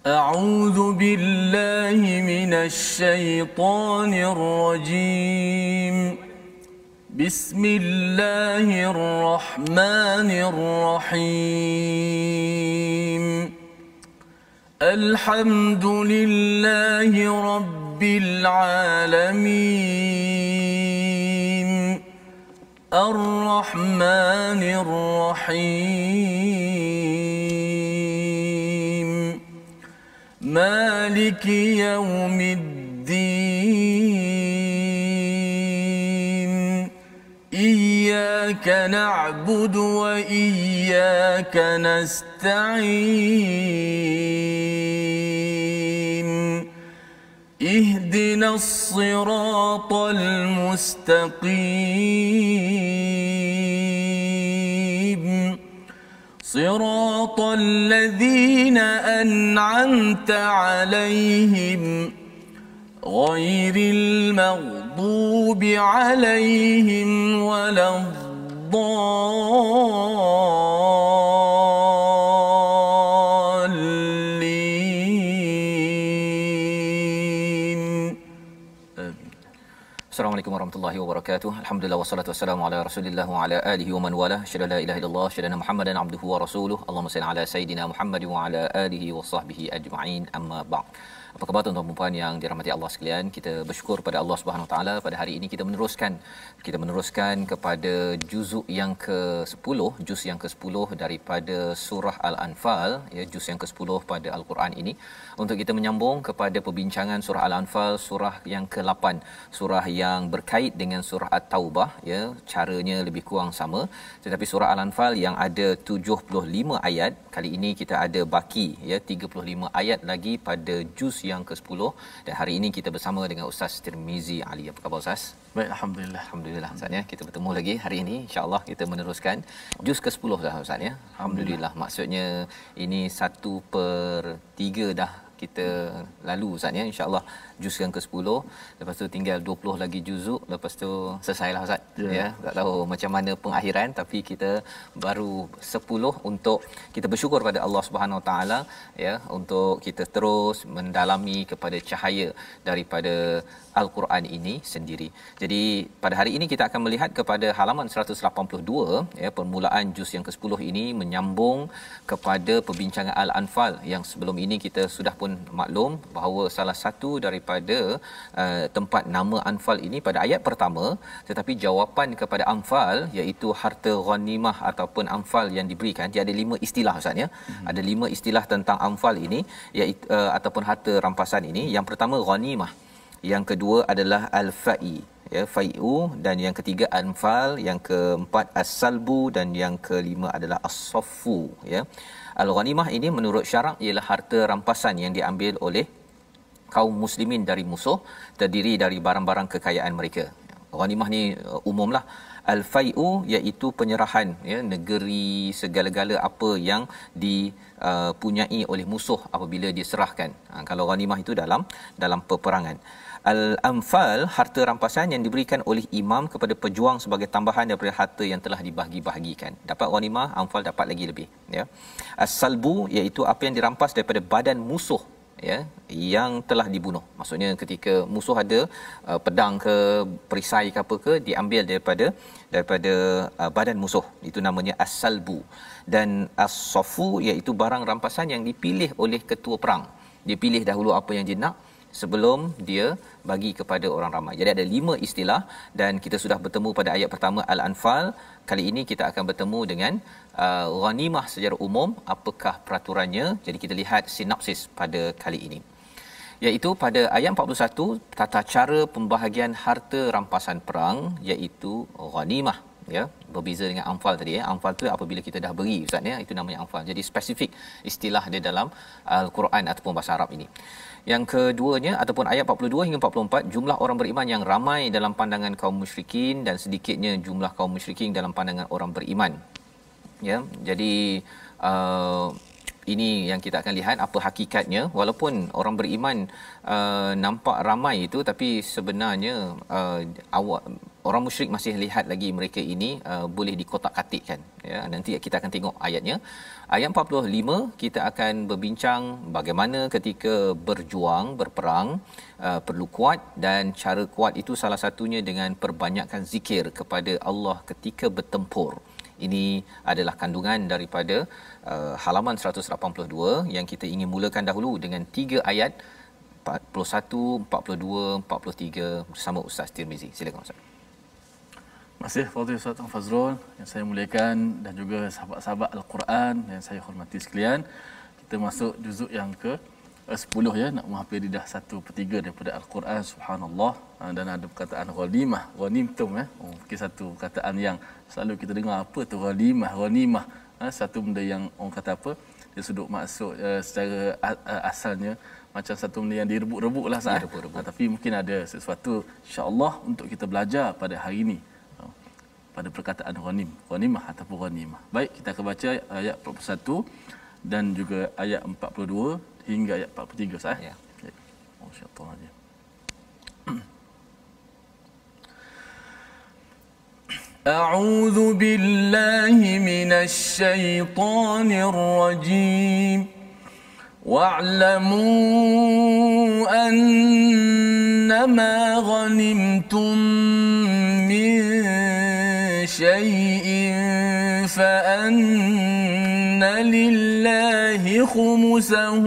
أعوذ بالله من الشيطان الرجيم. بسم الله الرحمن الرحيم. الحمد لله رب العالمين. الرحمن الرحيم. مالك يوم الدين. إياك نعبد وإياك نستعين. اهدنا الصراط المستقيم. صراط الذين أنعمت عليهم غير المغضوب عليهم ولا الضالين. Assalamualaikum warahmatullahi wabarakatuh. Alhamdulillah wassalatu wassalamu ala Rasulillah wa ala alihi wa man wala. Syada la ilaha illallah, syada Muhammadan abduhu wa rasuluh. Allahumma salli ala sayidina Muhammad wa ala alihi wa sahbihi ajma'in. Amma ba'd. Apa khabar tuan-tuan dan puan yang dirahmati Allah sekalian? Kita bersyukur pada Allah Subhanahu Wa Taala pada hari ini kita meneruskan kepada juzuk yang ke-10, juz yang ke-10 daripada surah Al-Anfal, ya, juz yang ke-10 pada Al-Quran ini, untuk kita menyambung kepada perbincangan surah Al-Anfal, surah yang ke-8, surah yang berkait dengan surah At-Taubah, ya, caranya lebih kurang sama, tetapi surah Al-Anfal yang ada 75 ayat, kali ini kita ada baki, ya, 35 ayat lagi pada juz yang ke-10, dan hari ini kita bersama dengan Ustaz Tirmizi Ali. Apa khabar Ustaz? Baik, alhamdulillah. Alhamdulillah Ustaz, ya. Kita bertemu lagi hari ini, insya-Allah kita meneruskan juz ke-10 dah Ustaz, ya. Alhamdulillah. Maksudnya ini 1/3 dah kita lalu Ustaz, ya. Insya-Allah juz yang ke-10, lepas tu tinggal 20 lagi juzuk, lepas tu selesailah Ustaz, ya. Tak tahu macam mana pengakhiran, tapi kita baru 10 untuk kita bersyukur pada Allah Subhanahu Wa Taala, ya, untuk kita terus mendalami kepada cahaya daripada Al-Quran ini sendiri. Jadi pada hari ini kita akan melihat kepada halaman 182, ya, permulaan juz yang ke-10 ini menyambung kepada perbincangan Al-Anfal yang sebelum ini kita sudah pun maklum bahawa salah satu daripada tempat nama Anfal ini pada ayat pertama, tetapi jawapan kepada Anfal iaitu harta ghanimah ataupun Anfal yang diberikan, dia ada 5 istilah Ustaz, ya. Ada 5 istilah tentang Anfal ini, iaitu ataupun harta rampasan ini. Yang pertama ghanimah, yang kedua adalah al-fa'i, ya, fai'u, dan yang ketiga anfal, yang keempat as-salbu, dan yang kelima adalah as-saffu, ya. Al-ghanimah ini menurut syarak ialah harta rampasan yang diambil oleh kaum muslimin dari musuh, terdiri dari barang-barang kekayaan mereka. Ghanimah ni umumlah. Al-fai'u iaitu penyerahan, ya, negeri, segala-gala apa yang dipunyai oleh musuh apabila diserahkan. Kalau ghanimah itu dalam peperangan. Al-anfal, harta rampasan yang diberikan oleh imam kepada pejuang sebagai tambahan daripada harta yang telah dibahagi-bahagikan. Dapat ghanimah, anfal dapat lagi lebih, ya. As-salbu iaitu apa yang dirampas daripada badan musuh, ya, yang telah dibunuh. Maksudnya ketika musuh ada pedang ke, perisai ke apa ke, diambil daripada badan musuh, itu namanya as-salbu. Dan as-safu iaitu barang rampasan yang dipilih oleh ketua perang. Dia pilih dahulu apa yang dia nak sebelum dia bagi kepada orang ramai. Jadi ada 5 istilah, dan kita sudah bertemu pada ayat pertama Al-Anfal. Kali ini kita akan bertemu dengan ghanimah secara umum, apakah peraturannya. Jadi kita lihat sinopsis pada kali ini, iaitu pada ayat 41, tata cara pembahagian harta rampasan perang, iaitu ghanimah, ya. Berbeza dengan anfal tadi, ya. Anfal tu apabila kita dah beri Ustaz, ya, itu namanya anfal. Jadi spesifik istilah dia dalam Al-Quran ataupun bahasa Arab ini. Yang keduanya ataupun ayat 42 hingga 44, jumlah orang beriman yang ramai dalam pandangan kaum musyrikin dan sedikitnya jumlah kaum musyrikin dalam pandangan orang beriman, ya. Jadi ini yang kita akan lihat apa hakikatnya. Walaupun orang beriman nampak ramai itu, tapi sebenarnya orang musyrik masih lihat lagi mereka ini boleh dikotak-katikkan, ya. Nanti kita akan tengok ayatnya. Ayat 45 kita akan berbincang bagaimana ketika berjuang, berperang, perlu kuat, dan cara kuat itu salah satunya dengan perbanyakkan zikir kepada Allah ketika bertempur. Ini adalah kandungan daripada halaman 182 yang kita ingin mulakan dahulu dengan 3 ayat 41, 42, 43 bersama Ustaz Tirmizi. Silakan Ustaz. Terima kasih Fadhil Ustaz Fazrul yang saya muliakan, dan juga sahabat-sahabat Al-Quran yang saya hormati sekalian. Kita masuk juzuk yang ke 10 ya, nak menghafal dah 1/3 daripada Al-Quran. Subhanallah. Dan ada perkataan ghanimah, ghanimtum ya. Mungkin satu perkataan yang selalu kita dengar, apa tu ghanimah. Satu benda yang orang kata apa, dia sudut maksud secara asalnya macam satu benda yang direbut-rebut lah sah. Tapi mungkin ada sesuatu insya-Allah untuk kita belajar pada hari ini, pada perkataan ghanimah ataupun ghanimah. Baik, kita akan baca ayat 41 dan juga ayat 42 hingga ayat 43 sah. Ya. Masyaallah. أعوذ بالله من الشيطان الرجيم واعلموا أنما غنمتم من شيء فأن لله خمسه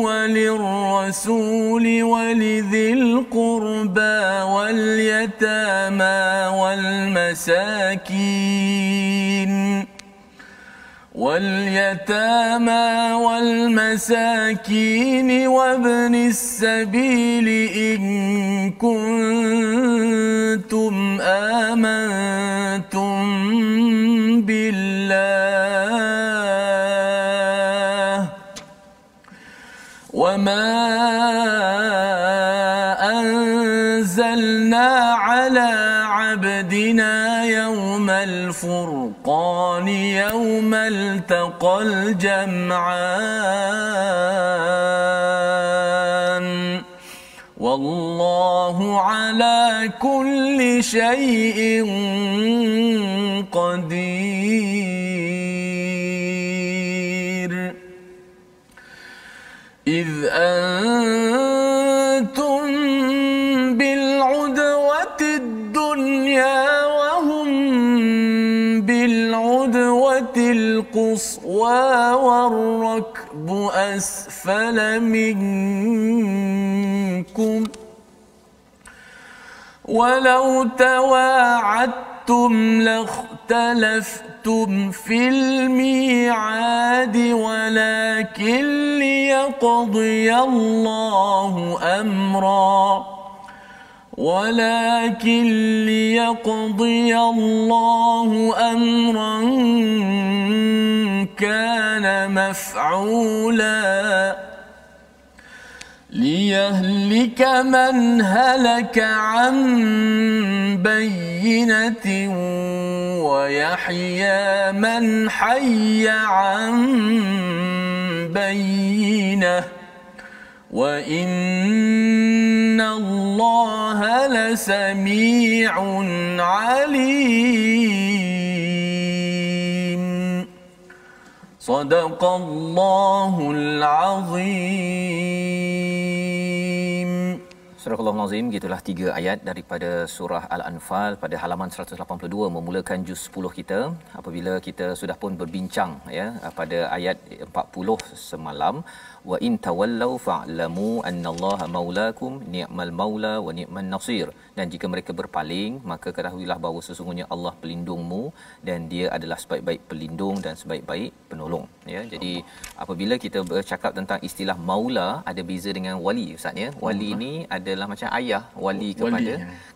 وللرسول ولذي القربى واليتامى والمساكين وابن السبيل إن كنتم آمنتم بالله وما أنزلنا على عبدنا يوم الفرقان يوم التقى الجمعان والله على كل شيء قدير إذ أنتم بالعدوة الدنيا وهم بالعدوة القصوى والركب أسفل منكم ولو تواعدتم لاختلفتم في الميعاد ولكن ليقضي الله أمرا كان مفعولا ليهلك من هلك عن بينة ويحيى من حي عن بينة وإن الله لسميع عليم صدق الله العظيم. Surah Al-Azim, gitulah 3 ayat daripada surah Al-Anfal pada halaman 182 memulakan juz 10 kita. Apabila kita sudah pun berbincang ya pada ayat 40 semalam, wa in tawallaw fa'lamu annallaha maulakum ni'mal maula wa ni'man nasir, dan jika mereka berpaling maka ketahuilah bahawa sesungguhnya Allah pelindungmu dan dia adalah sebaik-baik pelindung dan sebaik-baik penolong ya. Jadi apabila kita bercakap tentang istilah maula, ada beza dengan wali ustaz ya. Wali ni adalah macam ayah wali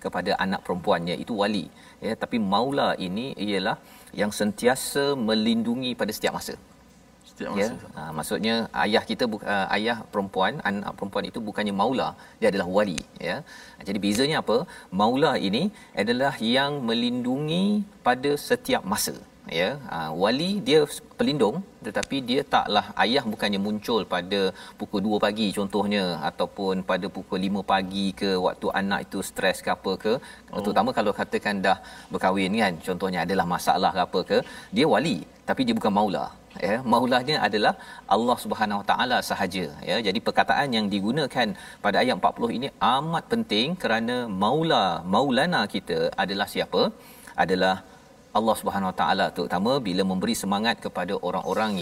kepada anak perempuannya, itu wali ya. Tapi maula ini ialah yang sentiasa melindungi pada setiap masa. Ya, maksudnya ayah kita ayah perempuan, anak perempuan itu bukannya maula, dia adalah wali ya. Jadi bezanya apa? Maula ini adalah yang melindungi pada setiap masa ya. Wali dia pelindung, tetapi dia taklah, ayah bukannya muncul pada pukul 2 pagi contohnya, ataupun pada pukul 5 pagi ke, waktu anak itu stres ke apa ke, terutama kalau katakan dah berkahwin kan, contohnya adalah masalah ke apa ke, dia wali tapi dia bukan maula, ya. Maulanya adalah Allah Subhanahu Wa Taala sahaja, ya. Jadi perkataan yang digunakan pada ayat 40 ini amat penting, kerana maulana kita adalah siapa? Adalah Allah Subhanahu Wa Taala, terutama bila memberi semangat kepada orang-orang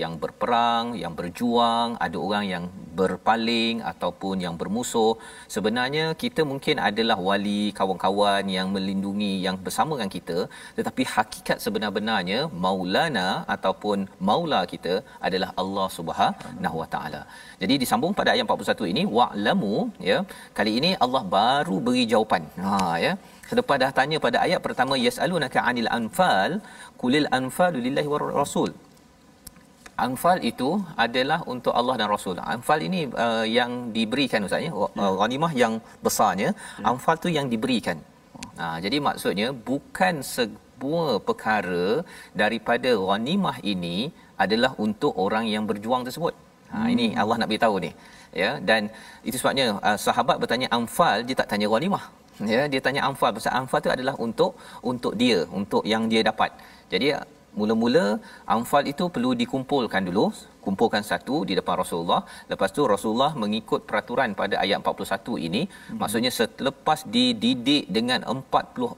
yang berperang, yang berjuang, ada orang yang berpaling ataupun yang bermusuh. Sebenarnya kita mungkin adalah wali, kawan-kawan yang melindungi, yang bersama dengan kita, tetapi hakikat sebenar-benarnya maulana ataupun maula kita adalah Allah Subhanahu Wa Taala. Jadi disambung pada ayat 41 ini, wa'lamu, ya. Kali ini Allah baru beri jawapan. Ya. Selepas dah tanya pada ayat pertama, yasalunaka 'anil anfal qulil anfalu lillahi war rasul. Anfal itu adalah untuk Allah dan Rasul. Anfal ini yang diberikan ustaz, ya. Ghanimah yang besarnya, anfal tu yang diberikan. Jadi maksudnya bukan semua perkara daripada ghanimah ini adalah untuk orang yang berjuang tersebut. Ini Allah nak beritahu ni, ya. Dan itu sebabnya sahabat bertanya anfal, dia tak tanya ghanimah. Ya, dia tanya anfal. Pasal anfal tu adalah untuk dia, untuk yang dia dapat. Jadi mula-mula anfal itu perlu dikumpulkan dulu, kumpulkan satu di depan Rasulullah. Lepas tu Rasulullah mengikut peraturan pada ayat 41 ini, maksudnya selepas dididik dengan 40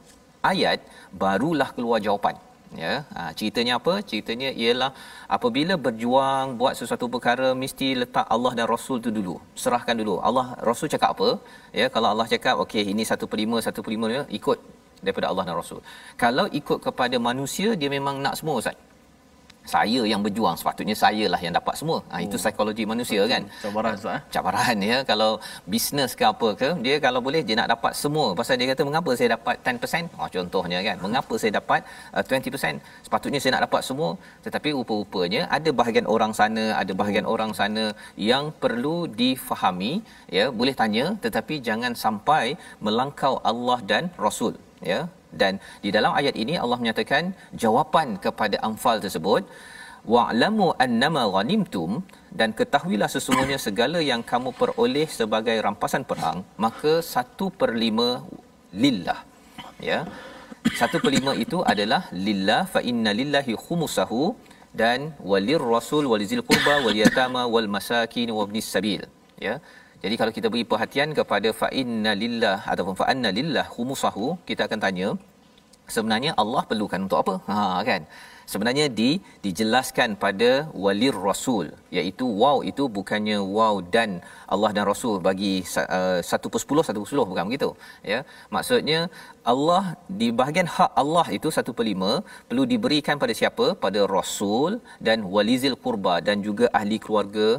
ayat barulah keluar jawapan. Ya, ceritanya apa? Ceritanya ialah apabila berjuang buat sesuatu perkara, mesti letak Allah dan Rasul tu dulu. Serahkan dulu. Allah, Rasul cakap apa? Ya, kalau Allah cakap okey ini 1/5 ikut daripada Allah dan Rasul. Kalau ikut kepada manusia, dia memang nak semua ustaz. Saya yang berjuang, sepatutnya saya lah yang dapat semua. Itu psikologi manusia kan. Cabaran ustaz. Cabaran, ya. Kalau bisnes ke apa ke, dia kalau boleh dia nak dapat semua. Pasal dia kata mengapa saya dapat 10%? Contohnya kan. Mengapa saya dapat 20%? Sepatutnya saya nak dapat semua. Tetapi rupa-rupanya ada bahagian orang sana, ada bahagian orang sana yang perlu difahami, ya. Boleh tanya, tetapi jangan sampai melangkau Allah dan Rasul, ya. Dan di dalam ayat ini Allah menyatakan jawapan kepada anfal tersebut, wa'lamu annama ghanimtum, dan ketahuilah sesungguhnya segala yang kamu peroleh sebagai rampasan perang, maka 1/5 lillah, ya. 1/5 itu adalah lillah, fa inna lillahi khumusahu, dan walir rasul walizil qurba wal yatama wal masakin wabnis sabil, ya. Jadi kalau kita beri perhatian kepada fa inna lillah ataupun fa anna lillah khumusahu, kita akan tanya sebenarnya Allah perlukan untuk apa? Kan. Sebenarnya dijelaskan pada walir rasul, iaitu waw itu bukannya waw dan Allah dan Rasul bagi 1/10 bukan begitu, ya. Maksudnya Allah di bahagian hak Allah itu 1/5 perlu diberikan pada siapa? Pada Rasul dan walizil qurba, dan juga ahli keluarga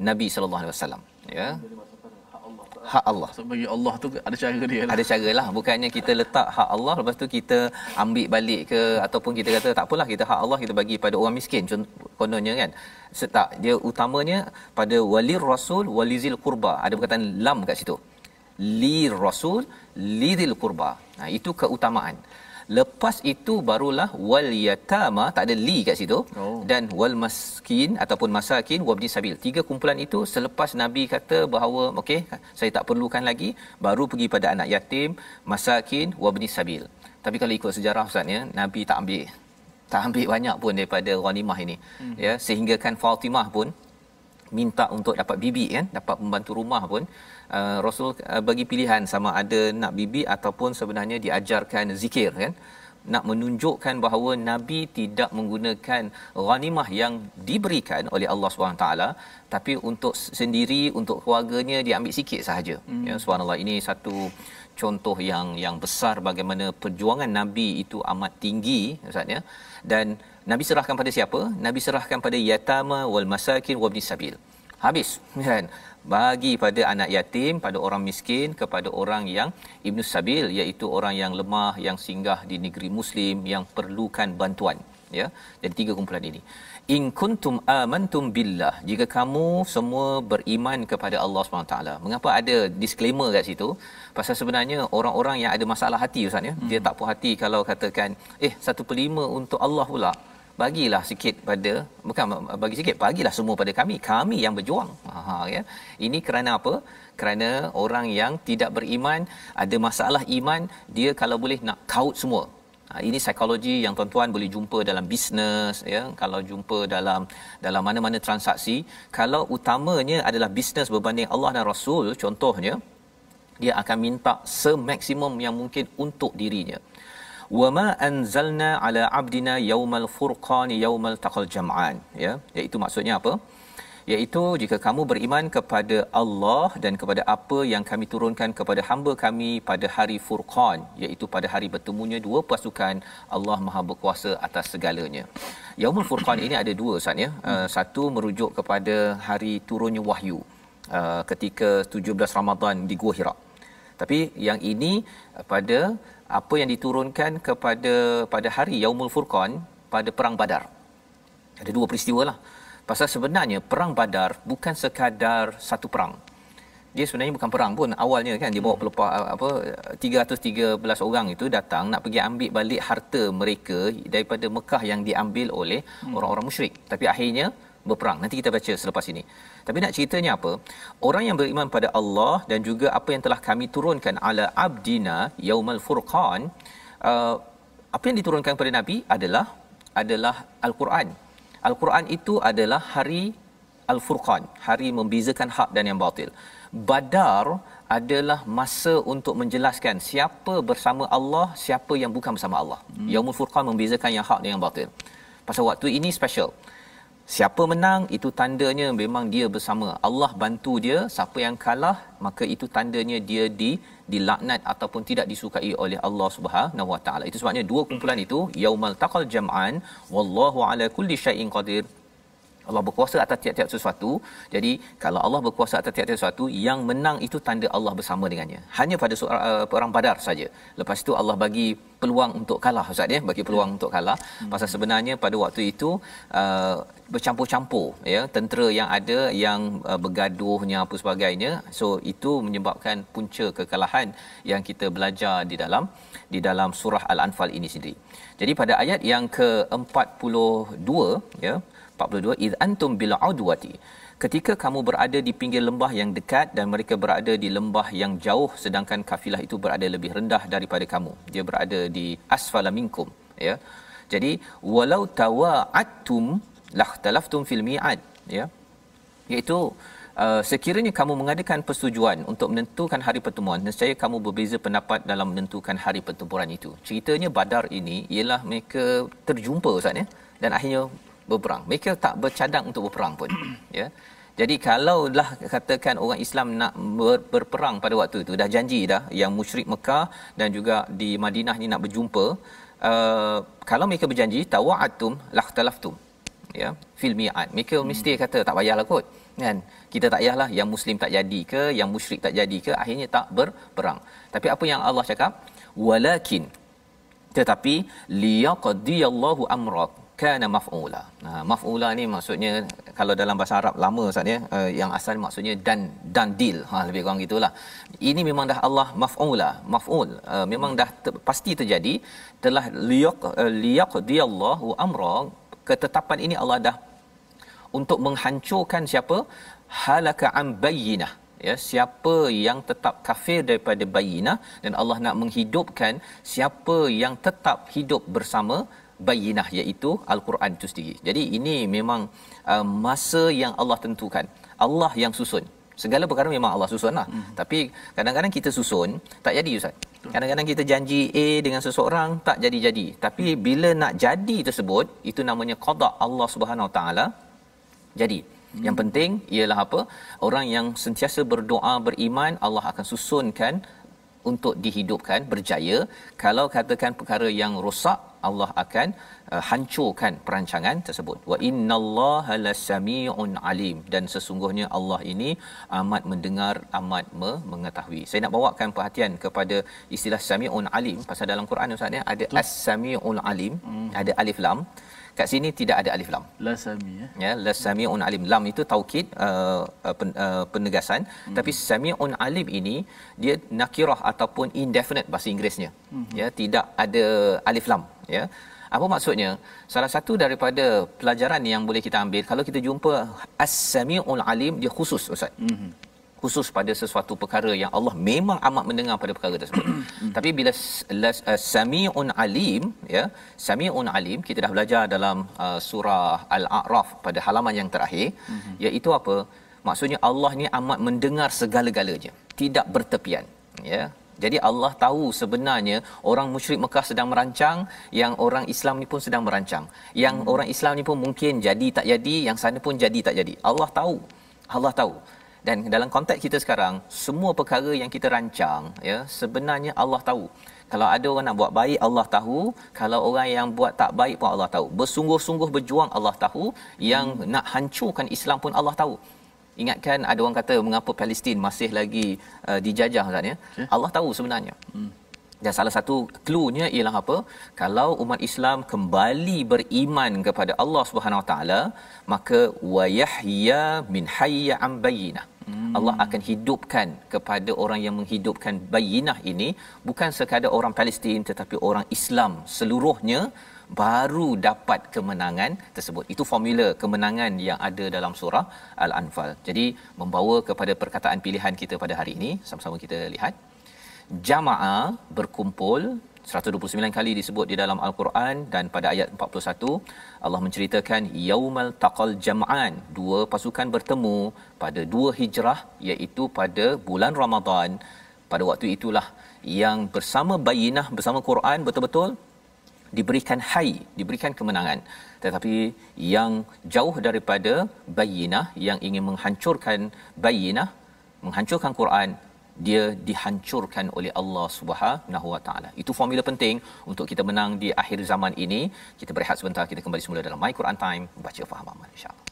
Nabi sallallahu alaihi wasallam, ya. Hak Allah. So, bagi Allah tu ada cara dia lah. Ada caralah, bukannya kita letak hak Allah lepas tu kita ambil balik ke, ataupun kita kata tak apalah kita hak Allah kita bagi pada orang miskin kononnya kan. Tak, dia utamanya pada walir rasul walizil qurba. Ada perkataan lam kat situ. Li rasul lidil qurba. Itu keutamaan. Lepas itu barulah wal yatama, tak ada li kat situ, dan wal maskin ataupun masakin wabni sabil. 3 kumpulan itu selepas Nabi kata bahawa okey saya tak perlukan lagi, baru pergi pada anak yatim, masakin wabni sabil. Tapi kalau ikut sejarah ustaz, ya, Nabi tak ambil banyak pun daripada ghanimah ini, ya, sehingga kan Fatimah pun minta untuk dapat bibi kan, dapat pembantu rumah pun Rasul bagi pilihan sama ada nak bibi ataupun sebenarnya diajarkan zikir kan, nak menunjukkan bahawa Nabi tidak menggunakan ghanimah yang diberikan oleh Allah SWT, tapi untuk sendiri, untuk keluarganya dia ambil sikit sahaja. Ya, subhanallah, ini satu contoh yang besar bagaimana perjuangan Nabi itu amat tinggi ustaz, ya. Dan Nabi serahkan pada siapa? Nabi serahkan pada yatama wal masakin wabni sabil. Habis kan, bagi pada anak yatim, pada orang miskin, kepada orang yang ibnu sabil, iaitu orang yang lemah, yang singgah di negeri muslim, yang perlukan bantuan, ya. Jadi tiga kumpulan ini. In kuntum amantum billah, jika kamu semua beriman kepada Allah SWT. Mengapa ada disclaimer kat situ? Pasal sebenarnya orang-orang yang ada masalah hati ustaz ya, dia tak puas hati kalau katakan 1/5 untuk Allah pula, bagilah sikit pada, bukan bagi sikit, bagilah semua pada kami yang berjuang. Ya. Ini kerana apa? Kerana orang yang tidak beriman, ada masalah iman, dia kalau boleh nak kaut semua. Ini psikologi yang tuan-tuan boleh jumpa dalam bisnes ya, kalau jumpa dalam mana-mana transaksi. Kalau utamanya adalah bisnes berbanding Allah dan Rasul contohnya, dia akan minta semaksimum yang mungkin untuk dirinya. Wama anzalna ala abdina yaumal furqan yaumal taqal jam'an, ya, iaitu maksudnya apa? Iaitu jika kamu beriman kepada Allah dan kepada apa yang kami turunkan kepada hamba kami pada hari Furqan, iaitu pada hari bertemunya dua pasukan, Allah Maha berkuasa atas segalanya. Yaumul Furqan ini ada dua ustaz ya. Satu merujuk kepada hari turunnya wahyu ketika 17 Ramadan di Gua Hira. Tapi yang ini pada apa yang diturunkan pada hari Yaumul Furqan pada perang Badar. Ada dua peristiwa lah. Pasal sebenarnya perang Badar bukan sekadar satu perang. Dia sebenarnya bukan perang pun awalnya kan, dia bawa pelepah 313 orang itu datang nak pergi ambil balik harta mereka daripada Mekah yang diambil oleh orang-orang musyrik. Tapi akhirnya berperang. Nanti kita baca selepas ini. Tapi nak ceritanya apa? Orang yang beriman pada Allah dan juga apa yang telah kami turunkan ala abdina yaumal furqan, apa yang diturunkan kepada Nabi adalah Al-Quran. Al-Quran itu adalah hari Al-Furqan, hari membezakan hak dan yang batil. Badar adalah masa untuk menjelaskan siapa bersama Allah, siapa yang bukan bersama Allah. Yaumul Furqan membezakan yang hak dan yang batil. Pasal waktu ini special. Siapa menang itu tandanya memang dia bersama Allah, bantu dia. Siapa yang kalah maka itu tandanya dia dilaknat ataupun tidak disukai oleh Allah Subhanahu Wa Taala. Itu sebabnya dua kumpulan itu yaumal taqal jam'an wallahu ala kulli syai'in qadir. Allah berkuasa atas tiap-tiap sesuatu. Jadi kalau Allah berkuasa atas tiap-tiap sesuatu, yang menang itu tanda Allah bersama dengannya. Hanya pada perang Badar saja. Lepas itu Allah bagi peluang untuk kalah ustaz ya, bagi peluang untuk kalah. Pasal sebenarnya pada waktu itu bercampur-campur ya, tentera yang ada yang bergaduhnya apa sebagainya. So itu menyebabkan punca kekalahan yang kita belajar di dalam surah Al-Anfal ini sendiri. Jadi pada ayat yang ke-42 ya, 42, id antum bil udwati, ketika kamu berada di pinggir lembah yang dekat dan mereka berada di lembah yang jauh, sedangkan kafilah itu berada lebih rendah daripada kamu, dia berada di asfala minkum ya. Jadi walau tawa'attum lakhtalaftum fil mi'ad ya, iaitu sekiranya kamu mengadakan persetujuan untuk menentukan hari pertemuan, nescaya kamu berbeza pendapat dalam menentukan hari pertempuran itu. Ceritanya Badar ini ialah mereka terjumpa ustaz ya, dan akhirnya berperang. Mereka tak bercadang untuk berperang pun ya. Jadi kalaulah katakan orang Islam nak berperang pada waktu itu, dah janji dah yang musyrik Mekah dan juga di Madinah ni nak berjumpa, kalau mereka berjanji tawa'atum lakhtalaftum ya fil mi'ad, mereka mesti kata tak payahlah kot kan, kita tak payahlah, yang muslim tak jadi ke, yang musyrik tak jadi ke, akhirnya tak berperang. Tapi apa yang Allah cakap, walakin, tetapi liyaqdiyallahu amrak kana maf'ula. Maf'ula ni maksudnya kalau dalam bahasa Arab lama ustaz ya, yang asal maksudnya dan deal. Lebih kurang gitulah. Ini memang dah Allah maf'ula, maf'ul. Memang dah pasti terjadi, telah liyaqdiyallahu amra, ketetapan ini Allah dah untuk menghancurkan siapa? Halaka an bayyinah. Ya, siapa yang tetap kafir daripada bayyinah, dan Allah nak menghidupkan siapa yang tetap hidup bersama bayyinah, iaitu Al-Quran itu sendiri. Jadi ini memang masa yang Allah tentukan, Allah yang susun. Segala perkara memang Allah susun lah. Tapi kadang-kadang kita susun tak jadi ustaz. Kadang-kadang kita janji A dengan seseorang tak jadi-jadi. Tapi bila nak jadi tersebut, itu namanya qada Allah Subhanahu Wa Taala jadi. Yang penting ialah apa? Orang yang sentiasa berdoa, beriman, Allah akan susunkan untuk dihidupkan, berjaya. Kalau katakan perkara yang rosak, Allah akan hancurkan perancangan tersebut. Wa innallaha lasami'un alim, dan sesungguhnya Allah ini amat mendengar, amat mengetahui. Saya nak bawakan perhatian kepada istilah sami'un alim, pasal dalam Quran ustaz ya ada as-sami'ul alim, ada alif lam. Kat sini tidak ada alif lam. La sami Ya, la sami'un alim. Lam itu taukid, penegasan. Tapi sami'un alim ini dia nakirah ataupun indefinite bahasa Inggerisnya. Ya, tidak ada alif lam, ya. Apa maksudnya? Salah satu daripada pelajaran yang boleh kita ambil, kalau kita jumpa as-sami'ul alim, dia khusus, Ustaz. Khusus pada sesuatu perkara yang Allah memang amat mendengar pada perkara tersebut. Tapi bila sami'un alim, ya, sami'un alim, kita dah belajar dalam surah Al-A'raf pada halaman yang terakhir, iaitu apa? Maksudnya Allah ni amat mendengar segala-galanya, tidak bertepian, ya. Jadi Allah tahu sebenarnya orang musyrik Mekah sedang merancang, yang orang Islam ni pun sedang merancang. Yang orang Islam ni pun mungkin jadi tak jadi, yang sana pun jadi tak jadi. Allah tahu. Allah tahu. Dan dalam konteks kita sekarang, semua perkara yang kita rancang, ya, sebenarnya Allah tahu. Kalau ada orang nak buat baik, Allah tahu. Kalau orang yang buat tak baik pun Allah tahu. Bersungguh-sungguh berjuang, Allah tahu. Yang nak hancurkan Islam pun Allah tahu. Ingatkan ada orang kata mengapa Palestin masih lagi dijajah, Ustaz, ya? Allah tahu sebenarnya. Dan salah satu cluenya ialah apa? Kalau umat Islam kembali beriman kepada Allah Subhanahu Wa Taala, maka wayahya min hayya am bayyinah. Allah akan hidupkan kepada orang yang menghidupkan bayyinah ini, bukan sekadar orang Palestin tetapi orang Islam seluruhnya baru dapat kemenangan tersebut. Itu formula kemenangan yang ada dalam surah Al-Anfal. Jadi membawa kepada perkataan pilihan kita pada hari ini, sama-sama kita lihat. Jama'a, berkumpul, 129 kali disebut di dalam Al-Quran, dan pada ayat 41 Allah menceritakan yaumal taqal jam'an, dua pasukan bertemu pada 2 Hijrah, iaitu pada bulan Ramadan. Pada waktu itulah yang bersama Bayyinah, bersama Quran betul-betul diberikan diberikan kemenangan. Tetapi yang jauh daripada Bayyinah, yang ingin menghancurkan Bayyinah, menghancurkan Quran, dia dihancurkan oleh Allah Subhanahu Wa Taala. Itu formula penting untuk kita menang di akhir zaman ini. Kita berehat sebentar, kita kembali semula dalam My Quran Time, baca faham amal, insya-Allah.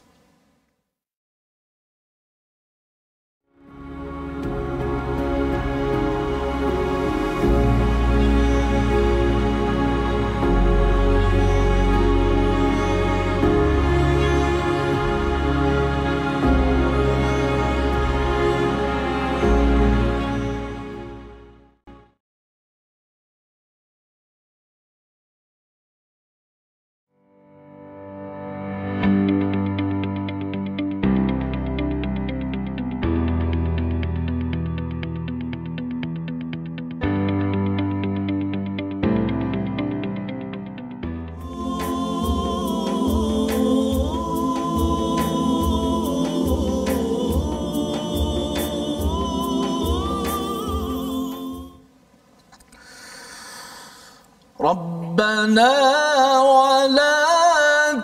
ربنا ولا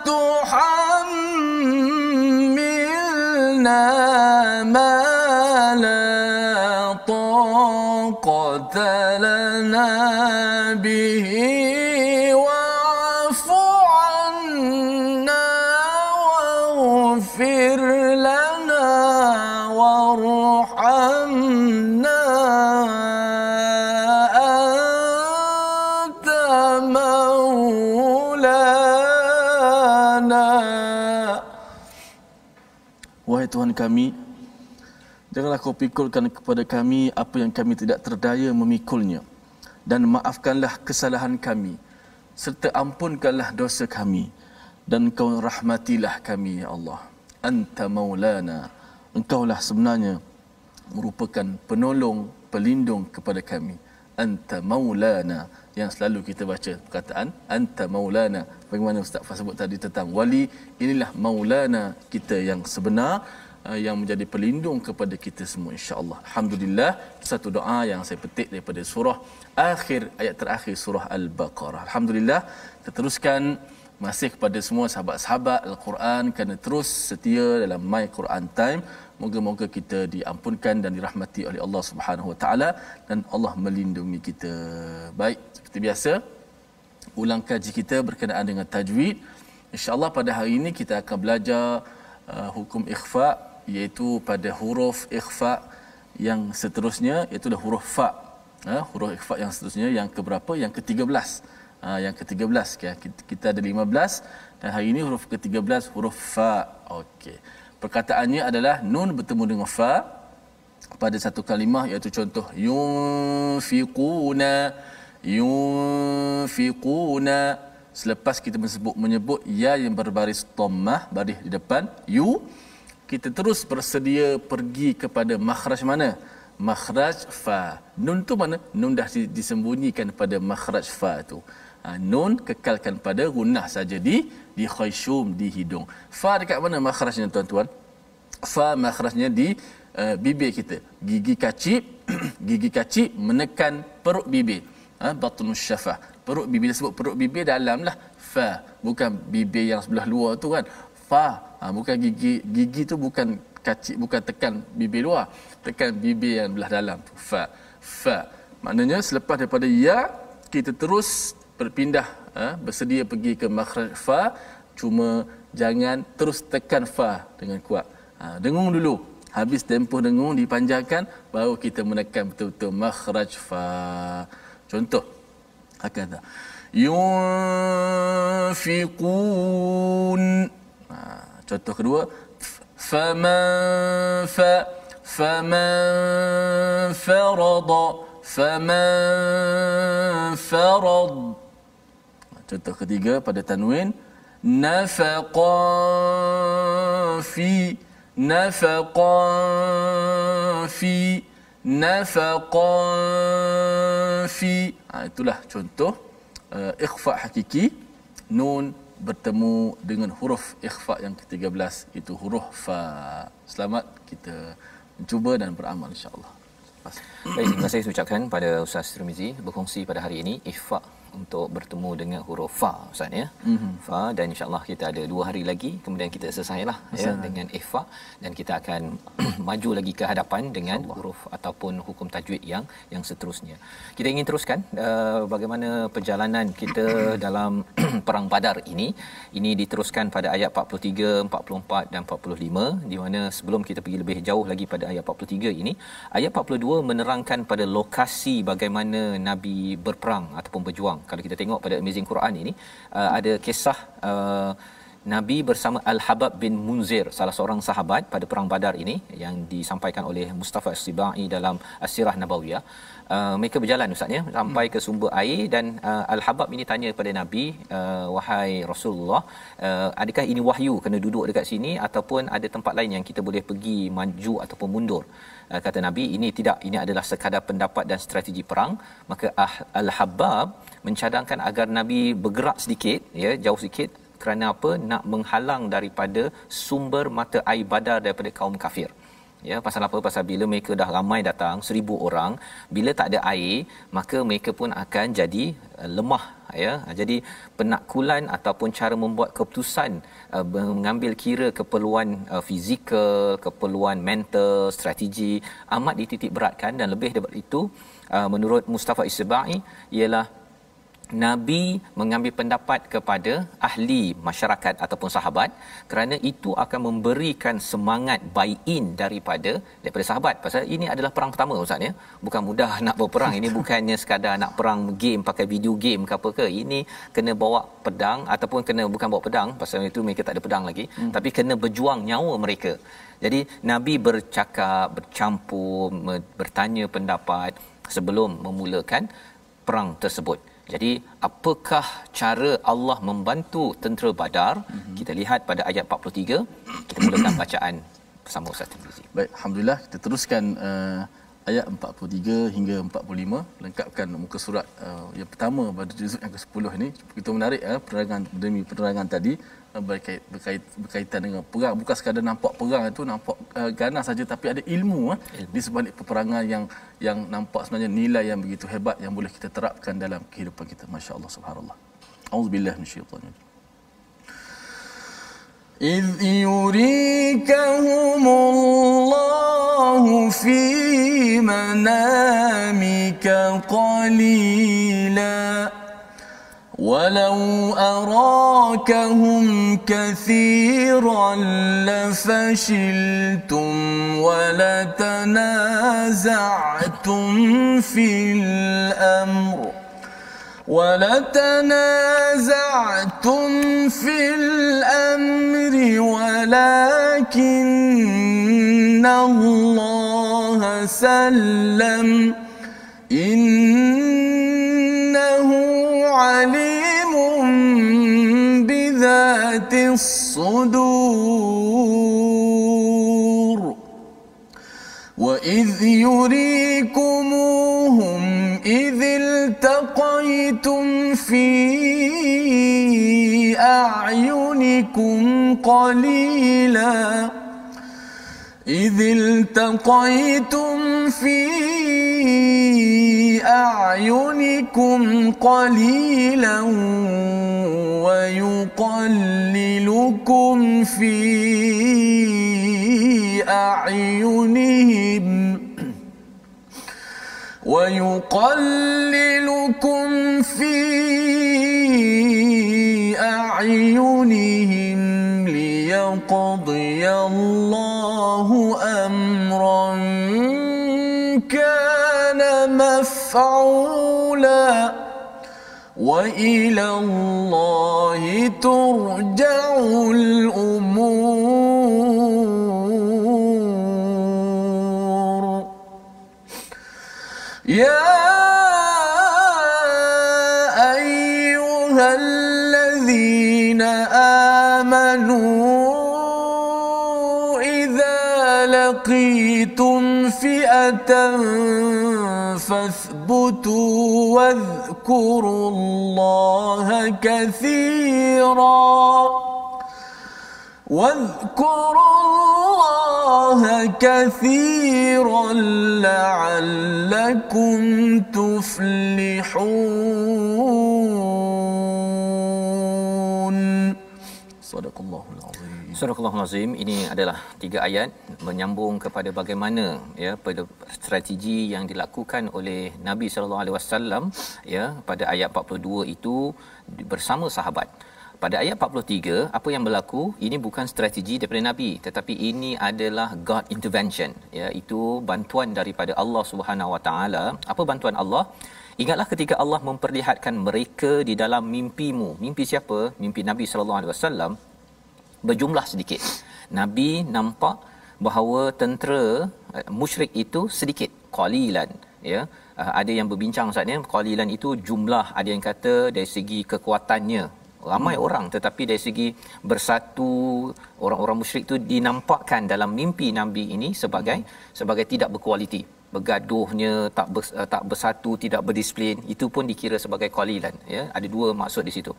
تحملنا ما لا طاقة لنا به واعف عنا واغفر لنا وارحمنا Wahai Tuhan kami, janganlah kau pikulkan kepada kami apa yang kami tidak terdaya memikulnya, dan maafkanlah kesalahan kami, serta ampunkanlah dosa kami, dan kau rahmatilah kami, ya Allah. Anta maulana, engkaulah sebenarnya merupakan penolong, pelindung kepada kami. Anta maulana, yang selalu kita baca perkataan anta maulana. Bagaimana Ustaz sebut tadi tentang wali, inilah maulana kita yang sebenar, yang menjadi pelindung kepada kita semua, insya-Allah. Alhamdulillah, satu doa yang saya petik daripada surah akhir, ayat terakhir surah Al-Baqarah. Alhamdulillah, kita teruskan masih kepada semua sahabat-sahabat Al-Quran kerana terus setia dalam My Quran Time. Moga-moga kita diampunkan dan dirahmati oleh Allah Subhanahu Wa Taala, dan Allah melindungi kita. Baik, seperti biasa, ulang kaji kita berkenaan dengan tajwid. Insya-Allah pada hari ini kita akan belajar hukum ikhfa, iaitu pada huruf ikhfa yang seterusnya, iaitu huruf fa. Huruf ikhfa yang seterusnya yang keberapa? Yang ke-13. yang ke-13 ya. Kita ada 15 dan hari ini huruf ke-13 huruf fa. Okey. Perkataannya adalah nun bertemu dengan fa pada satu kalimah, iaitu contoh yunfiquna. Selepas kita menyebut ya yang berbaris dhammah baris di depan yu, kita terus bersedia pergi kepada makhraj mana? Makhraj fa. Nun tu mana? Nun dah disembunyikan pada makhraj fa tu. Nun kekalkan pada gunnah saja di khayshum, di hidung. Fa dekat mana makhrajnya tuan-tuan? Fa makhrajnya di bibir kita. Gigi kacip menekan perut bibir. Batnus syafah. Perut bibir, sebut perut bibir dalam lah. Fa. Bukan bibir yang sebelah luar tu kan. Fa. Bukan gigi tu bukan kacip, bukan tekan bibir luar. Tekan bibir yang belah dalam tu. Fa. Maknanya selepas daripada ya, kita terus berpindah, bersedia pergi ke makhraj fa. Cuma jangan terus tekan fa dengan kuat. Dengung dulu. Habis tempoh dengung dipanjangkan, baru kita menekan betul-betul makhraj fa. Contoh hakadha yunfiqun. Contoh kedua faman farad. Contoh ketiga pada tanwin nafaqan fi. Itulah contoh ikhfa hakiki, nun bertemu dengan huruf ikhfa yang ke-13, itu huruf fa. Selamat kita mencuba dan beramal insya-Allah. Baik, terima kasih ucapkan pada Ustaz Tirmizi berkongsi pada hari ini ikhfa untuk bertemu dengan huruf fa, Ustaz ya. Fa, dan insya-Allah kita ada 2 hari lagi kemudian kita selesailah ya dengan ikhfa, dan kita akan maju lagi ke hadapan dengan huruf ataupun hukum tajwid yang seterusnya. Kita ingin teruskan bagaimana perjalanan kita dalam perang Badar ini. Ini diteruskan pada ayat 43, 44 dan 45, di mana sebelum kita pergi lebih jauh lagi pada ayat 43 ini, ayat 42 menerangkan pada lokasi bagaimana Nabi berperang ataupun berjuang. Kalau kita tengok pada Amazing Quran ini, ada kisah Nabi bersama Al-Habab bin Munzir, salah seorang sahabat pada perang Badar ini, yang disampaikan oleh Mustafa As-Sibai dalam As-Sirah Nabawiyah. Mereka berjalan Ustaz ya sampai ke sumber air, dan Al-Habab ini tanya kepada Nabi, wahai Rasulullah, adakah ini wahyu kena duduk dekat sini ataupun ada tempat lain yang kita boleh pergi maju ataupun mundur? Kata Nabi, ini tidak, ini adalah sekadar pendapat dan strategi perang. Maka Al-Habab mencadangkan agar Nabi bergerak sedikit ya, jauh sikit. Kerana apa? Nak menghalang daripada sumber mata air Badar daripada kaum kafir. Ya, pasal apa? Pasal bila mereka dah ramai datang 1000 orang, bila tak ada air, maka mereka pun akan jadi lemah ya. Jadi penakkulan ataupun cara membuat keputusan, mengambil kira keperluan fizikal, keperluan mental, strategi amat dititik beratkan. Dan lebih daripada itu, menurut Mustafa As-Sibai, ialah Nabi mengambil pendapat kepada ahli masyarakat ataupun sahabat, kerana itu akan memberikan semangat buy-in daripada sahabat. Pasal ini adalah perang pertama Ustaz ya. Bukan mudah nak berperang. Ini bukannya sekadar nak perang game pakai video game ke apa ke. Ini kena bawa pedang, ataupun kena bukan bawa pedang, pasal itu mereka tak ada pedang lagi, tapi kena berjuang nyawa mereka. Jadi Nabi bercakap, bercampur, bertanya pendapat sebelum memulakan perang tersebut. Jadi apakah cara Allah membantu tentera Badar? Kita lihat pada ayat 43. Kita mulakan bacaan bersama Ustaz Tirmizi. Baik, alhamdulillah kita teruskan ayat 43 hingga 45, lengkapkan muka surat yang pertama pada juzuk yang ke-10 ini. Begitu menarik penerangan demi penerangan tadi berkaitan dengan perang. Bukan sekadar nampak perang itu nampak ganas saja, tapi ada ilmu di sebalik peperangan yang nampak sebenarnya nilai yang begitu hebat yang boleh kita terapkan dalam kehidupan kita. Masya-Allah, subhanallah. Auzubillahi minasyaitanir rajim. إذ يريكهم الله في منامك قليلا ولو أراكهم كثيرا لفشلتم ولتنازعتم في الأمر وَلَتَنَازَعْتُمْ فِي الْأَمْرِ وَلَكِنَّ اللَّهَ سَلَّمَ إِنَّهُ عَلِيمٌ بِذَاتِ الصُّدُورِ وَإِذْ يُرِيكُمُوهُمْ إِذِ الْتَقَيْتُمْ فِي أَعْيُنِكُمْ قَلِيلًا وَيُقَلِّلُكُمْ فِي أَعْيُنِهِمْ لِيَقْضِيَ اللَّهُ أَمْرًا كَانَ مَفْعُولًا وَإِلَى اللَّهِ تُرْجَعُ الْأُمُورُ يَا أَيُّهَا الَّذِينَ آمَنُوا إِذَا لَقِيتُمْ فِئَةً فَاثْبُتُوا وَاذْكُرُوا اللَّهَ كَثِيرًا لَعَلَّكُمْ تُفْلِحُونَ Sadaqallahul azim. Surahul Azim, ini adalah 3 ayat menyambung kepada bagaimana ya pada strategi yang dilakukan oleh Nabi sallallahu alaihi wasallam ya pada ayat 42 itu bersama sahabat. Pada ayat 43 apa yang berlaku, ini bukan strategi daripada Nabi tetapi ini adalah God intervention ya, itu bantuan daripada Allah Subhanahu Wa Taala. Apa bantuan Allah? Ingatlah ketika Allah memperlihatkan mereka di dalam mimpimu. Mimpi siapa? Mimpi Nabi sallallahu alaihi wasallam berjumlah sedikit. Nabi nampak bahawa tentera musyrik itu sedikit, qalilan ya. Ada yang berbincang Ustaz ni, qalilan itu jumlah, ada yang kata dari segi kekuatannya ramai orang, tetapi dari segi bersatu orang-orang musyrik itu dinampakkan dalam mimpi Nabi ini sebagai tidak berkualiti. Bergaduhnya tak bersatu, tidak berdisiplin, itu pun dikira sebagai qalilan ya. Ada 2 maksud di situ.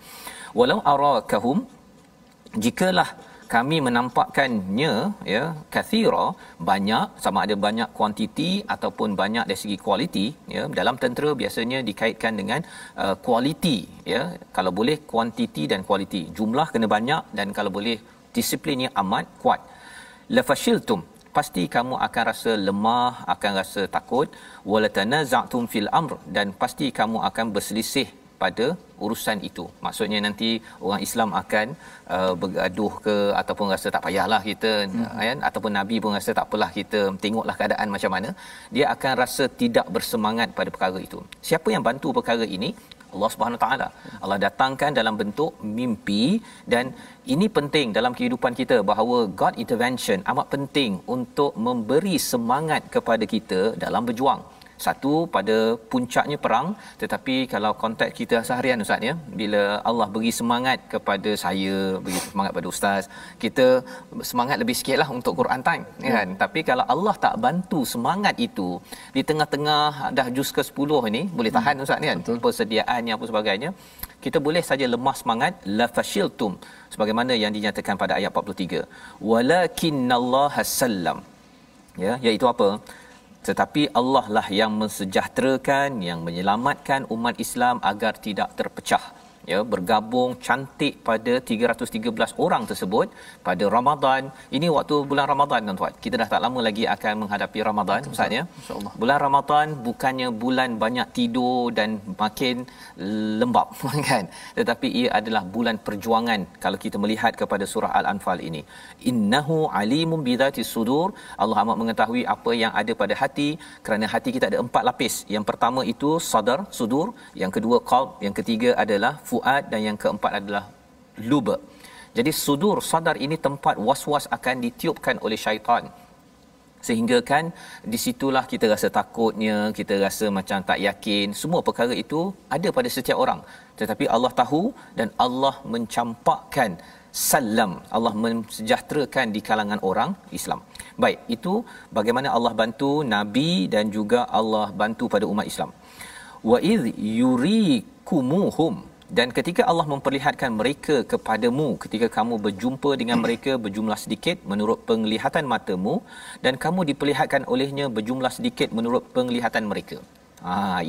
Walau arakahum, jikalah kami menampakkannya ya kathira, banyak, sama ada banyak kuantiti ataupun banyak dari segi kualiti ya. Dalam tentera biasanya dikaitkan dengan kualiti ya, kalau boleh kuantiti dan kualiti, jumlah kena banyak dan kalau boleh disiplinnya amat kuat. La fashiltum, pasti kamu akan rasa lemah, akan rasa takut. Wala tanaza'tum fil amr, dan pasti kamu akan berselisih pada urusan itu. Maksudnya nanti orang Islam akan bergaduh ke, ataupun rasa tak payahlah kita kan, ataupun Nabi pun rasa tak apalah kita tengoklah keadaan macam mana, dia akan rasa tidak bersemangat pada perkara itu. Siapa yang bantu perkara ini? Allah Subhanahu taala. Allah datangkan dalam bentuk mimpi, dan ini penting dalam kehidupan kita bahawa God intervention amat penting untuk memberi semangat kepada kita dalam berjuang. Satu, pada puncaknya perang, tetapi kalau konteks kita seharian Ustaz ya, bila Allah beri semangat kepada saya, beri semangat pada ustaz, kita semangat lebih sikitlah untuk Quran time kan. Tapi kalau Allah tak bantu semangat itu, di tengah-tengah dah juz ke-10 ini boleh tahan Ustaz kan, persediaannya apa sebagainya, kita boleh saja lemah semangat. La fashiltum, sebagaimana yang dinyatakan pada ayat 43, walakinnallaha sallam ya, iaitu apa? Tetapi Allah lah yang mensejahterakan, yang menyelamatkan umat Islam agar tidak terpecah ya, bergabung cantik pada 313 orang tersebut pada Ramadan. Ini waktu bulan Ramadan tuan-tuan. Kita dah tak lama lagi akan menghadapi Ramadan Ustaz ya. Insya-Allah. Bulan Ramadan bukannya bulan banyak tidur dan makin lembab kan. Tetapi ia adalah bulan perjuangan kalau kita melihat kepada surah Al-Anfal ini. Innahu alimun bidzatis sudur. Allah amat mengetahui apa yang ada pada hati, kerana hati kita ada 4 lapis. Yang pertama itu sadar, sudur, yang kedua qalb, yang ketiga adalah fuad, dan yang keempat adalah luba. Jadi sudur, sadar ini tempat was-was akan ditiupkan oleh syaitan. Sehingga kan di situlah kita rasa takutnya, kita rasa macam tak yakin. Semua perkara itu ada pada setiap orang. Tetapi Allah tahu dan Allah mencampakkan salam, Allah mensejahterakan di kalangan orang Islam. Baik, itu bagaimana Allah bantu Nabi dan juga Allah bantu pada umat Islam. Wa idh yurikumuhum, dan ketika Allah memperlihatkan mereka kepadamu ketika kamu berjumpa dengan mereka berjumlah sedikit menurut penglihatan matamu, dan kamu diperlihatkan olehnya berjumlah sedikit menurut penglihatan mereka.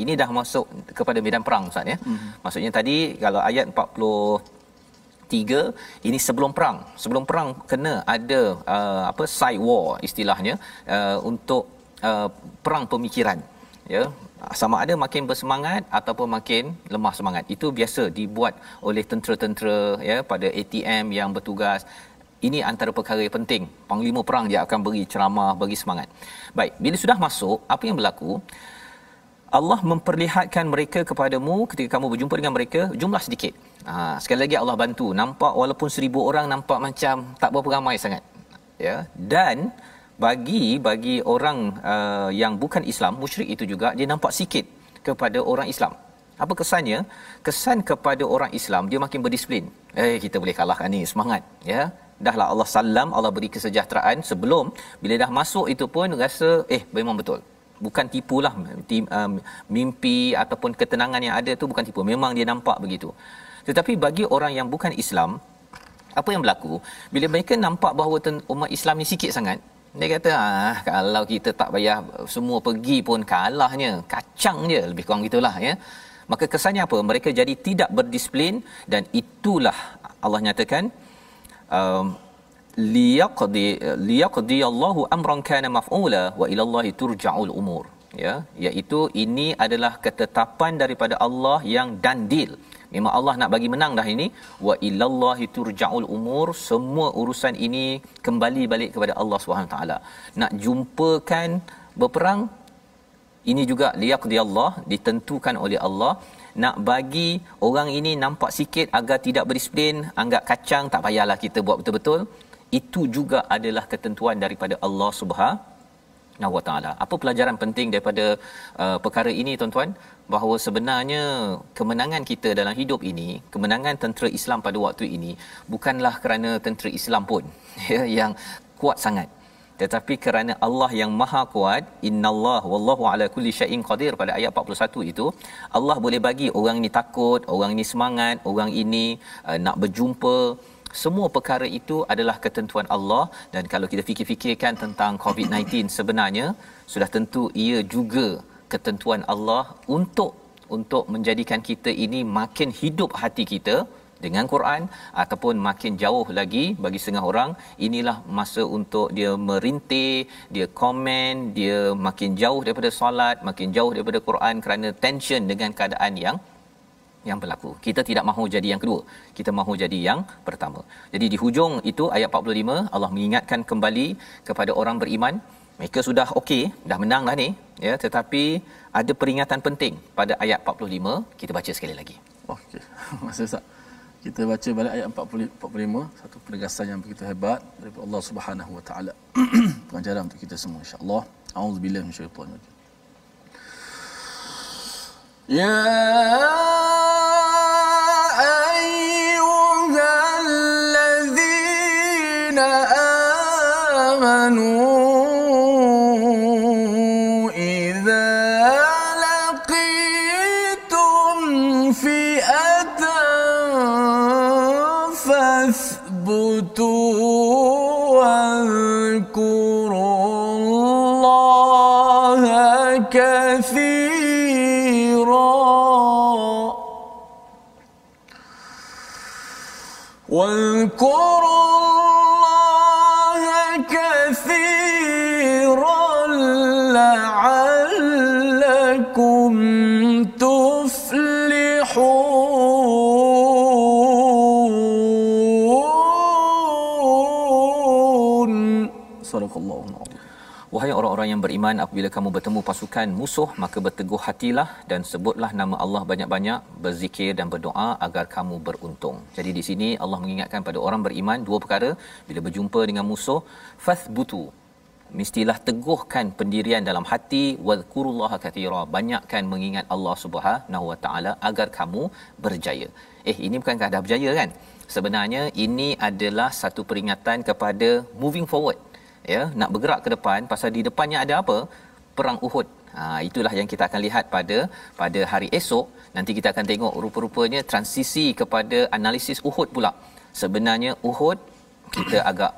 Ini dah masuk kepada medan perang Ustaz ya. Maksudnya tadi kalau ayat 43 ini sebelum perang. Sebelum perang kena ada side war istilahnya, untuk perang pemikiran ya, sama ada makin bersemangat ataupun makin lemah semangat. Itu biasa dibuat oleh tentera-tentera ya pada ATM yang bertugas. Ini antara perkara yang penting. Panglima perang dia akan beri ceramah, bagi semangat. Baik, bila sudah masuk, apa yang berlaku? Allah memperlihatkan mereka kepadamu ketika kamu berjumpa dengan mereka jumlah sedikit. Sekali lagi Allah bantu. Nampak walaupun 1000 orang nampak macam tak berapa ramai sangat. Ya, dan bagi orang yang bukan Islam, musyrik itu juga dia nampak sikit kepada orang Islam. Apa kesannya? Kesan kepada orang Islam dia makin berdisiplin. Kita boleh kalahkan ni, semangat ya. Dahlah Allah salam, Allah beri kesejahteraan. Sebelum bila dah masuk itu pun rasa memang betul. Bukan tipulah, mimpi ataupun ketenangan yang ada tu bukan tipu. Memang dia nampak begitu. Tetapi bagi orang yang bukan Islam, apa yang berlaku? Bila mereka nampak bahawa umat Islam ni sikit sangat, dia kata, kalau kita tak payah semua pergi pun kalahnya, kacang je, lebih kurang gitulah ya. Maka kesannya apa? Mereka jadi tidak berdisiplin, dan itulah Allah nyatakan liyaqdi Allahu amran kana maf'ula wa ila Allahi turja'ul umur, ya, iaitu ini adalah ketetapan daripada Allah yang dandil. Memang Allah nak bagi menang dah ini. Wa ilallahi turja'ul umur, semua urusan ini kembali balik kepada Allah Subhanahu taala. Nak jumpakan berperang, ini juga liyaqdi Allah, ditentukan oleh Allah. Nak bagi orang ini nampak sikit agar tidak berdisiplin, anggap kacang, tak payahlah kita buat betul-betul. Itu juga adalah ketentuan daripada Allah Subhanahu wa taala. Apa pelajaran penting daripada perkara ini tuan-tuan? Bahawa sebenarnya kemenangan kita dalam hidup ini, kemenangan tentera Islam pada waktu ini bukanlah kerana tentera Islam pun ya, yang kuat sangat, tetapi kerana Allah yang maha kuat. Innallaha wallahu ala kulli syai'in qadir, pada ayat 41 itu Allah boleh bagi orang ini takut, orang ini semangat, orang ini nak berjumpa. Semua perkara itu adalah ketentuan Allah. Dan kalau kita fikir-fikirkan tentang COVID-19, sebenarnya sudah tentu ia juga ketentuan Allah untuk menjadikan kita ini makin hidup hati kita dengan Quran, ataupun makin jauh lagi bagi setengah orang inilah masa untuk dia merintih, dia komen, dia makin jauh daripada solat, makin jauh daripada Quran kerana tension dengan keadaan yang berlaku. Kita tidak mahu jadi yang kedua, kita mahu jadi yang pertama. Jadi di hujung itu ayat 45 Allah mengingatkan kembali kepada orang beriman, mereka sudah okey, dah menang dah ni ya, tetapi ada peringatan penting pada ayat 45. Kita baca sekali lagi. Okey. Masa Ustaz, kita baca balik ayat 45, satu penegasan yang begitu hebat daripada Allah Subhanahu wa taala. Pengajaran untuk kita semua insya-Allah. Auzubillahi minasyaitanir rajim. Ya ayyuhalladzina amanu كثيرا واذكروا الله كثيرا لعلكم تفلحون. صدق الله العظيم. Wahai orang-orang yang beriman, apabila kamu bertemu pasukan musuh, maka berteguh hatilah dan sebutlah nama Allah banyak-banyak, berzikir dan berdoa agar kamu beruntung. Jadi di sini Allah mengingatkan pada orang beriman dua perkara. Bila berjumpa dengan musuh, fathbutu, mestilah teguhkan pendirian dalam hati, wadhkurullaha katsira, banyakkan mengingat Allah Subhanahu wa taala agar kamu berjaya. Ini bukankah dah berjaya kan? Sebenarnya ini adalah satu peringatan kepada moving forward. Ya, nak bergerak ke depan, pasal di depannya ada apa? Perang Uhud. Itulah yang kita akan lihat pada hari esok. Nanti kita akan tengok rupa-rupanya transisi kepada analisis Uhud pula. Sebenarnya Uhud kita agak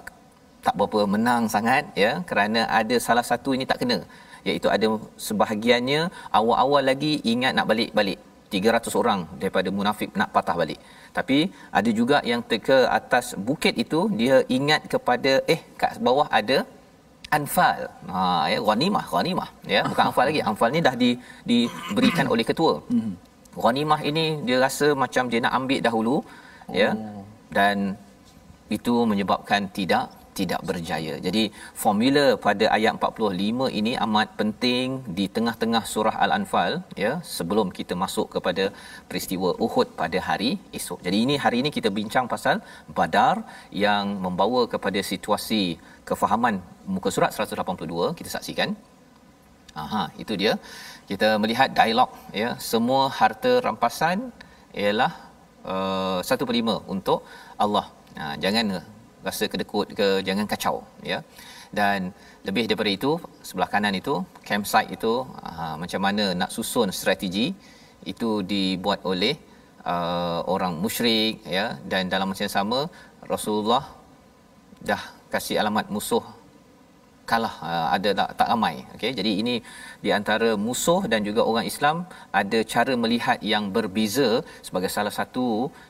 tak berapa menang sangat, ya, kerana ada salah satu ini tak kena, iaitu ada sebahagiannya awal-awal lagi ingat nak balik 300 orang daripada munafik nak patah balik. Tapi ada juga yang ke atas bukit itu dia ingat kepada kat bawah ada anfal. Ghanimah ya, bukan anfal lagi. Anfal ni dah diberikan oleh ketua. Ghanimah ini dia rasa macam dia nak ambil dahulu, ya. Dan itu menyebabkan tidak berjaya. Jadi formula pada ayat 45 ini amat penting di tengah-tengah surah Al-Anfal, ya, sebelum kita masuk kepada peristiwa Uhud pada hari esok. Jadi hari ini kita bincang pasal Badar yang membawa kepada situasi kefahaman muka surat 182. Kita saksikan. Itu dia. Kita melihat dialog, ya, semua harta rampasan ialah 1/5 untuk Allah. Jangan rasa kedekut ke, jangan kacau, ya. Dan lebih daripada itu, sebelah kanan itu campsite itu, macam mana nak susun strategi itu dibuat oleh orang musyrik, ya. Dan dalam masa yang sama Rasulullah dah kasih alamat musuh kalah, ada tak ramai. Okey, jadi ini di antara musuh dan juga orang Islam ada cara melihat yang berbeza sebagai salah satu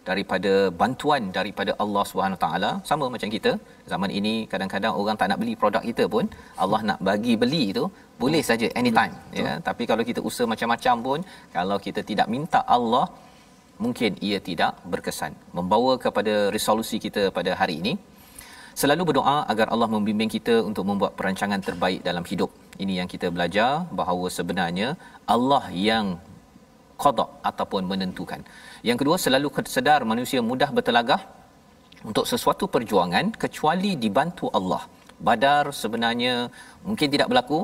daripada bantuan daripada Allah Subhanahu taala. Sama macam kita zaman ini, kadang-kadang orang tak nak beli produk kita pun Allah nak bagi beli tu boleh saja anytime, ya. Tapi kalau kita usaha macam-macam pun, kalau kita tidak minta Allah, mungkin ia tidak berkesan. Membawa kepada resolusi kita pada hari ini, selalu berdoa agar Allah membimbing kita untuk membuat perancangan terbaik dalam hidup. Ini yang kita belajar, bahawa sebenarnya Allah yang qada ataupun menentukan. Yang kedua, selalu sedar manusia mudah bertelagah untuk sesuatu perjuangan kecuali dibantu Allah. Badar sebenarnya mungkin tidak berlaku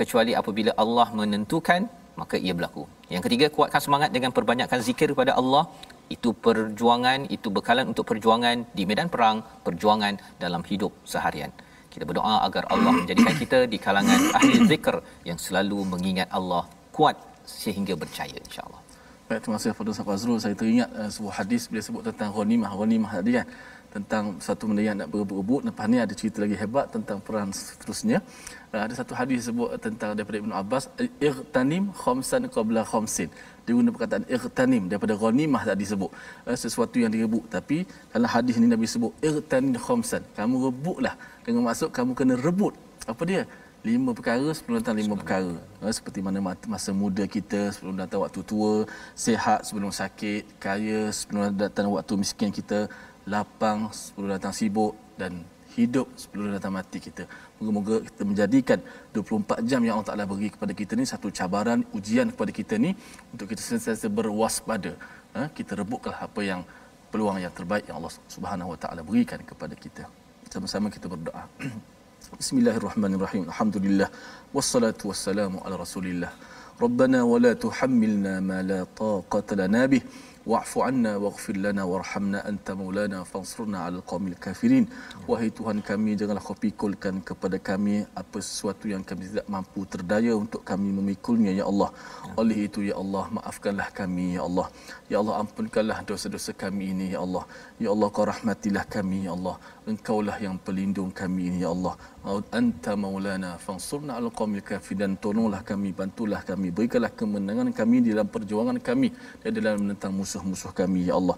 kecuali apabila Allah menentukan, maka ia berlaku. Yang ketiga, kuatkan semangat dengan perbanyakkan zikir kepada Allah. Itu perjuangan, itu bekalan untuk perjuangan di medan perang, perjuangan dalam hidup seharian. Kita berdoa agar Allah menjadikan kita di kalangan ahli zikr yang selalu mengingat Allah, kuat sehingga berjaya, insya-Allah. Baik, terima kasih Fadil Ustaz Fazrul. Saya teringat sebuah hadis bila sebut tentang ghanimah tadi kan, tentang satu benda yang nak berebut. Lepas ni ada cerita lagi hebat tentang perang seterusnya. Ada satu hadis sebut tentang daripada Ibnu Abbas, ightanim khamsan qabla khamsin. Dia guna perkataan ightanim daripada ghanimah tadi sebut, sesuatu yang direbut. Tapi dalam hadis ni Nabi sebut ightanim khamsan, kamu rebutlah, dengan maksud kamu kena rebut apa dia? 5 perkara sebelum datang 5 perkara. Seperti mana masa muda kita sebelum datang waktu tua, sihat sebelum sakit, kaya sebelum datang waktu miskin kita, lapang sebelum datang sibuk, dan hidup sebelum datang mati kita. Moga-moga kita menjadikan 24 jam yang Allah Taala beri kepada kita ni satu cabaran, ujian kepada kita ni, untuk kita sentiasa berwaspada. Kita rebutlah apa yang peluang yang terbaik yang Allah Subhanahu Wa Taala berikan kepada kita. Sama-sama kita berdoa. Bismillahirrahmanirrahim. Alhamdulillah wassalatu wassalamu ala Rasulillah. Rabbana wa la tuhammilna ma la taqata lana bih wa'fu 'anna waghfir lana warhamna anta maulana fansurna 'alal qaumil kafirin. Wahai Tuhan kami, janganlah kau pikulkan kepada kami apa sesuatu yang kami tidak mampu terdaya untuk kami memikulnya, ya Allah. Oleh itu, ya Allah, maafkanlah kami, ya Allah. Ya Allah, ampunkanlah dosa-dosa kami ini, ya Allah. Ya Allah, kau rahmatilah kami, ya Allah. Engkaulah yang pelindung kami ini, ya Allah. Anta maulana fansurna 'alal qaumil kafirin. Tolonglah kami, bantulah kami, berikanlah kemenangan kami dalam perjuangan kami dan dalam menentang musuh-musuh kami, ya Allah.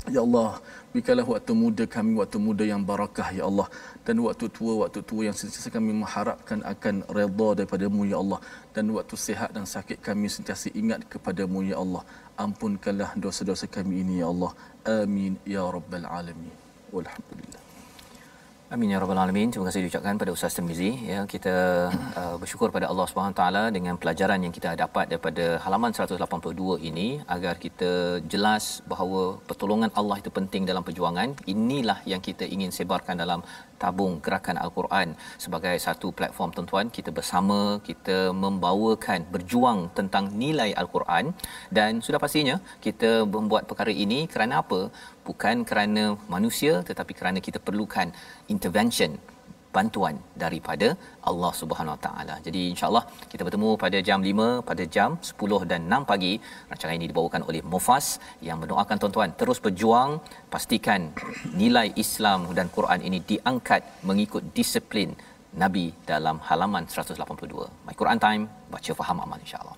Ya Allah, berikanlah waktu muda kami waktu muda yang barakah ya Allah, dan waktu tua yang sentiasa kami mengharapkan akan redha daripada-Mu ya Allah, dan waktu sihat dan sakit kami sentiasa ingat kepada-Mu ya Allah. Ampunkanlah dosa-dosa kami ini ya Allah. Amin ya rabbal alamin. Walhamdulillah. Amin ya rabbal alamin. Terima kasih diucapkan pada Ustaz Tirmizi ya. Kita bersyukur pada Allah Subhanahu taala dengan pelajaran yang kita dapat daripada halaman 182 ini, agar kita jelas bahawa pertolongan Allah itu penting dalam perjuangan. Inilah yang kita ingin sebarkan dalam tabung gerakan Al-Quran sebagai satu platform tuan-tuan. Kita bersama, kita membawakan berjuang tentang nilai Al-Quran, dan sudah pastinya kita membuat perkara ini kerana apa? Bukan kerana manusia, tetapi kerana kita perlukan intervention, bantuan daripada Allah Subhanahu Wa Taala. Jadi insya-Allah kita bertemu pada jam 5, pada jam 10 dan 6 pagi. Rancangan ini dibawakan oleh Mufas yang mendoakan tuan-tuan terus berjuang, pastikan nilai Islam dan Quran ini diangkat mengikut disiplin Nabi dalam halaman 182. My Quran Time, baca faham amal insya-Allah.